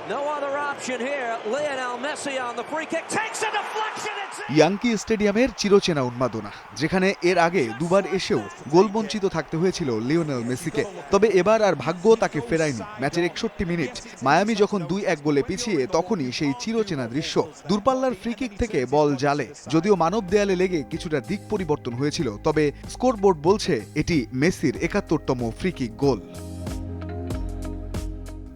No other option here. Lionel Messi on the free kick takes a deflection. Yankee স্টেডিয়ামের চিরচেনা উন্মাদনা, যেখানে এর আগে দুবার এসেও গোলবঞ্চিত থাকতে হয়েছিল লিওনেল মেসিকে। তবে এবার আর ভাগ্য তাকে ফেরায়নি। ম্যাচের 61 মিনিট মায়ামি যখন 2-1 গোলে পিছিয়ে, তখনই সেই চিরচেনা দৃশ্য। দূরপাল্লার ফ্রি কিক থেকে বল জালে, যদিও মানব দেয়ালে লেগে কিছুটা দিক পরিবর্তন হয়েছিল, তবে স্কোরবোর্ড বলছে এটি মেসির 71তম ফ্রি কিক গোল।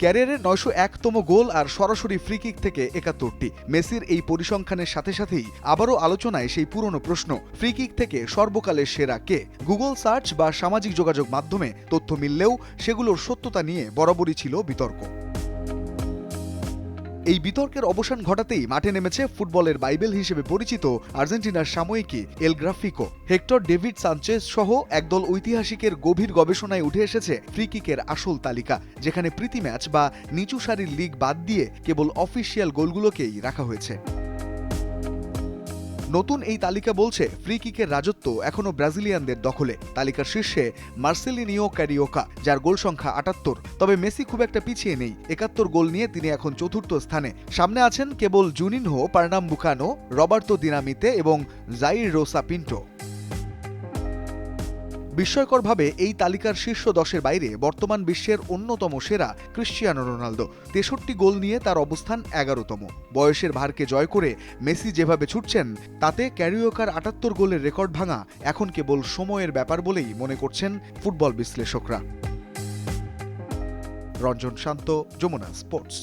ক্যারিয়ারের 901তম গোল আর সরাসরি ফ্রি কিক থেকে 71টি। মেসির এই পরিসংখ্যানের সাথে সাথেই আবারও আলোচনায় সেই পুরনো প্রশ্ন, ফ্রি কিক থেকে সর্বকালের সেরা কে? গুগল সার্চ বা সামাজিক যোগাযোগ মাধ্যমে তথ্য মিললেও সেগুলোর সত্যতা নিয়ে বরাবরই ছিল বিতর্ক। এই বিতর্কের অবসান ঘটাতেই মাঠে নেমেছে ফুটবলের বাইবেল হিসেবে পরিচিত আর্জেন্টিনার সাময়িকী এল গ্রাফিকো। হেক্টর ডেভিড সানচেজ সহ একদল ঐতিহাসিকের গভীর গবেষণায় উঠে এসেছে ফ্রি কিকের আসল তালিকা, যেখানে প্রীতি ম্যাচ বা নিচু সারির লিগ বাদ দিয়ে কেবল অফিসিয়াল গোলগুলোকেই রাখা হয়েছে। নতুন এই তালিকা বলছে ফ্রি কিকের রাজত্ব এখনো ব্রাজিলিয়ানদের দখলে। তালিকার শীর্ষে মার্সেলিনিও ক্যারিওকা, যার গোল সংখ্যা 78। তবে মেসি খুব একটা পিছিয়ে নেই, 71 গোল নিয়ে তিনি এখন চতুর্থ স্থানে। সামনে আছেন কেবল জুনিনহো, পার্নাম্বুকানো, রবার্তো দিনামিতে এবং জাইর রোসা পিন্টো। বিস্ময়করভাবে এই তালিকার শীর্ষ 10-এর বাইরে বর্তমান বিশ্বের অন্যতম সেরা ক্রিশ্চিয়ানো রোনালদো। 63 গোল নিয়ে তার অবস্থান 11তম। বয়সের ভারকে জয় করে মেসি যেভাবে ছুটছেন, তাতে ক্যারিওকার 78 গোলের রেকর্ড ভাঙা এখন কেবল সময়ের ব্যাপার বলেই মনে করছেন ফুটবল বিশ্লেষকরা। রঞ্জন শান্ত, যমুনা স্পোর্টস।